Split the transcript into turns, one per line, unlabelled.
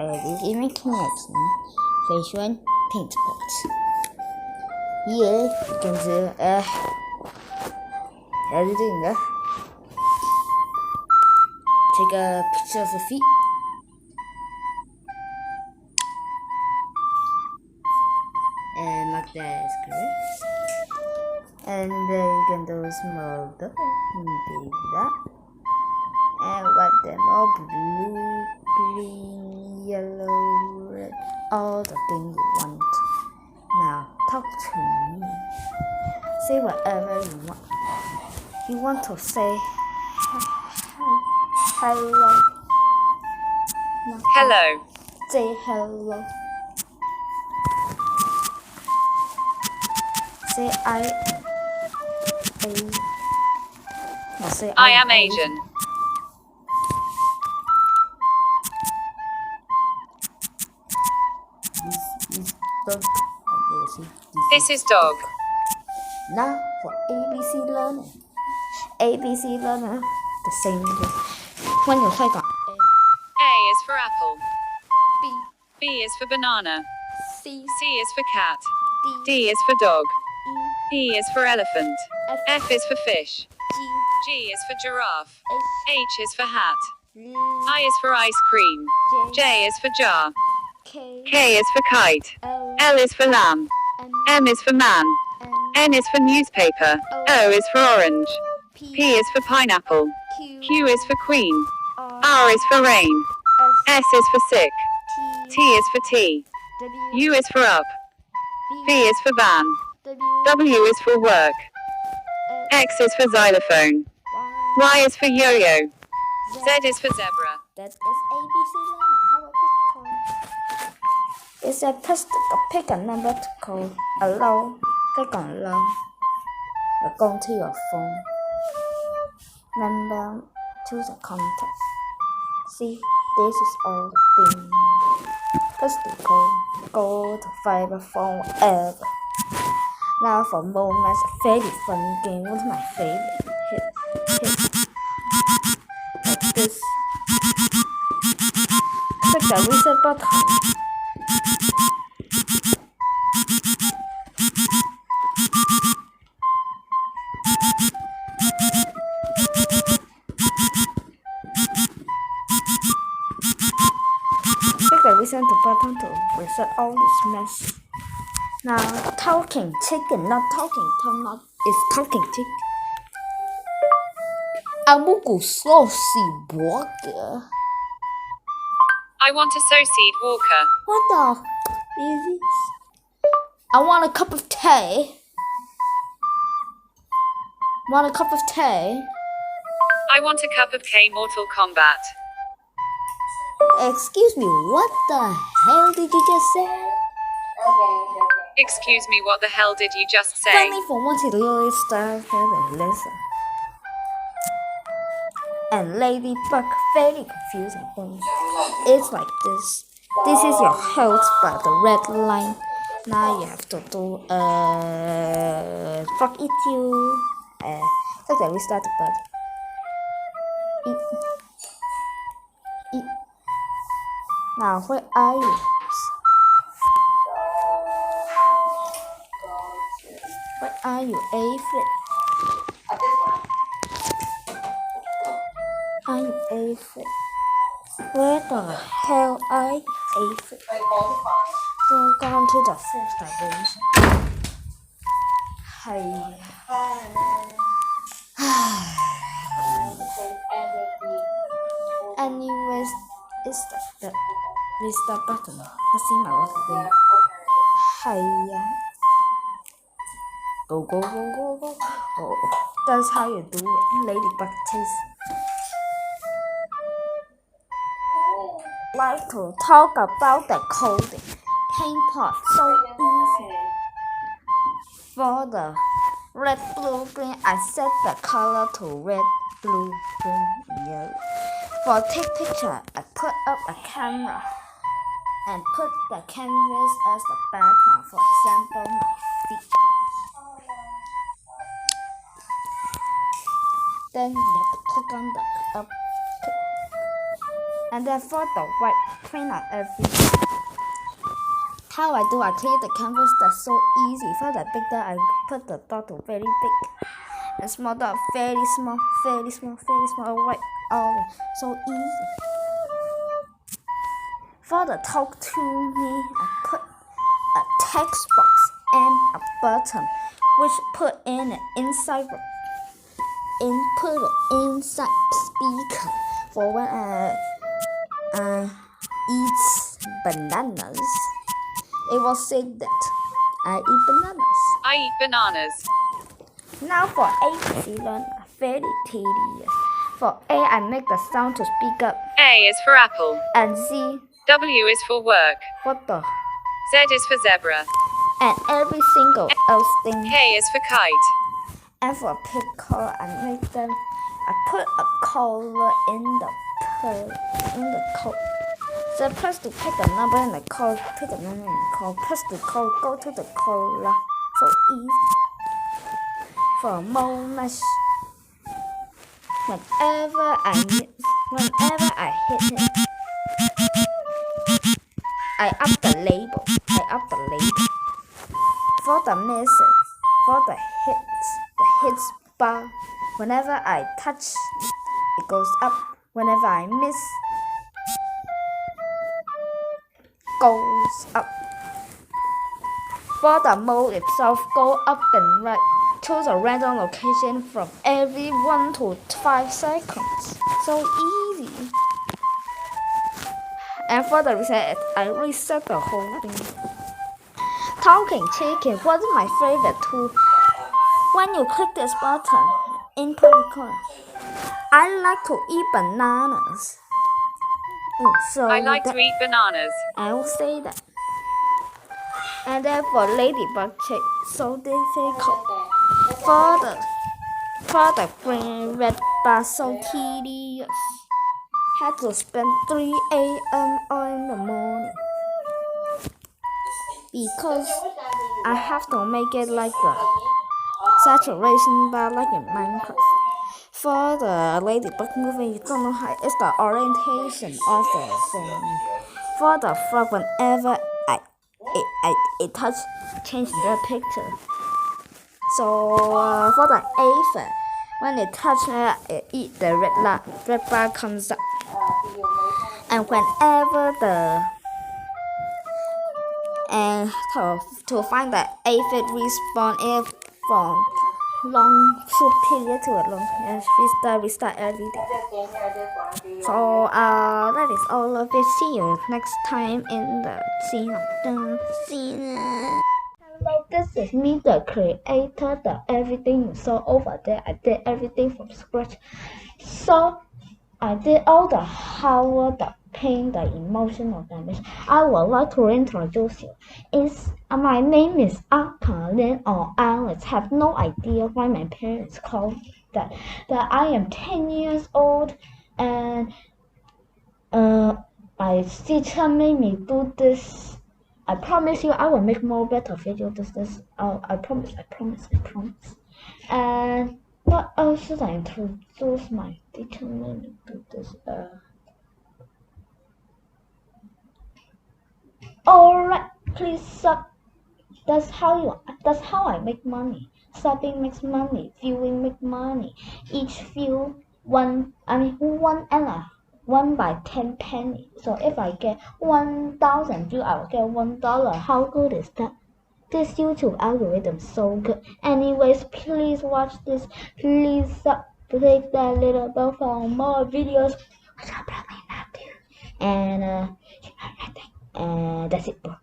Editing connection visual paintbot. Here you can do editing. Take a picture of the feet. And mark that as correct. And then you can do small dot, big dot, and write them all blue, green, yellow, red, all the things you want. Now talk to me. Say whatever you want. You want to say hello. Now,
Hello.
say hello. Say
I am Asian.
This dog. Okay, see,
This is dog.
Now for ABC learner. ABC learner, the same when you click on
A is for apple.
B,
B is for banana.
C,
C is for cat.
D,
D is for dog.
E,
E is for elephant.
F,
F is for fish.
G,
G is for giraffe.
H,
H is for hat.
L,
I is for ice cream. J is for jar.
K,
K is for kite.
L,
L is for lamb.
M,
M is for man.
N,
N is for newspaper. O is for orange. P is for pineapple.
Q,
Q is for queen.
R,
R is for rain.
S,
S is for sick.
T,
T is for tea.
W,
U is for up. V is for van.
W,
W is for work. X is for xylophone.
Y,
Y is for yo-yo.
Z.
Z is for zebra.
That is ABC learner. How about pick code? It's a pick a number to call. Allow. Click on allow. Go to your phone. Number. Choose a contact. See, this is all the thing. Press the code. Go to fiber phone ever. Now for moments, very funny game. What's my favorite? Hit. Like this. Click the reset button. Click the reset button to reset all this mess. Now, talking chicken, not talking Tom, not is talking chicken. Amuku saucy burger.
I want a Seed Walker.
What the is this? I want a cup of tea. Want a cup of tea?
I want a cup of K Mortal Kombat.
Excuse me, what the hell did you just say?
Excuse me, what the hell did you just say?
Funny for once, it really started and listen. And Ladybug, very confusing thing. It's like this. This is your health by the red line. Now you have to do fuck it you. Click the restart button. Eat. Now where are you? Where are you, Aphid? Are you Aphid? Where the hell are you, Aphid? Go down to the fourth dimension. Hey. Anyways, it's the restart button. Let's see my login. Hey. Go, go, go, go, go. Oh, that's how you do it. Ladybug taste. Like to talk about the coding. Paint pot, so easy. For the red, blue, green, I set the color to red, blue, green, yellow. For take picture, I put up a camera and put the canvas as the background. For example, my feet. Then you have to click on the up And then for the white cleaner everything. How I do, I clear the canvas, that's so easy. For the big dot, I put the dot to very big. And small dot, very small, very small, very small, white, all so easy. For the talk to me, I put a text box and a button, which put in an inside input inside speaker for when I eat bananas. It will say that I eat bananas.
I eat bananas.
Now for ABC learn very tedious. For A, I make the sound to speak up.
A is for apple.
And Z,
W is for work.
what the?
Z is for zebra.
And every single else thing.
K is for kite.
And for pickle, I make them. I put a color in the code. So press to pick a number in the code, pick a number in the code, press the code, go to the color. So easy. For moments, whenever I hit it, I up the label. For the misses, for the hits bar, whenever I touch, it goes up. Whenever I miss, goes up. For the mode itself, go up and right. Choose a random location from every 1 to 5 seconds. So easy. And for the reset, I reset the whole thing. Talking chicken was my favorite tool. When you click this button, input record. I like to eat bananas. So
I like to eat bananas.
I will say that. And then for ladybug chick, so difficult. For the green red bar, so tedious. Had to spend 3 a.m. in the morning. Because I have to make it like the saturation bar like in Minecraft. For the ladybug moving, you don't know how it's the orientation of the thing. For the frog, whenever it touch, change the picture. So for the aphid, when it touch, it eat the red bar comes up. And whenever to find the aphid respawn if from long short period to a long restart everything. So that is all of it. See you next time in the scene. Hello, this is me, the creator. The everything you saw over there, I did everything from scratch. So I did all the horror, the pain, the emotional damage. I would like to introduce you. My name is Arkar Lin, or Alex. Have no idea why my parents called that. But I am 10 years old, and my teacher made me do this. I promise you, I will make more better videos. I promise. And what else should I introduce? My teacher made me do this. Alright, please sub. That's how I make money. Subbing makes money. Viewing makes money. Each view 1 by 10 penny. So if I get 1,000 views, I will get $1. How good is that? This YouTube algorithm is so good. Anyways, please watch this. Please click that little bell for more videos, which I'll probably not do. And that's it, bro.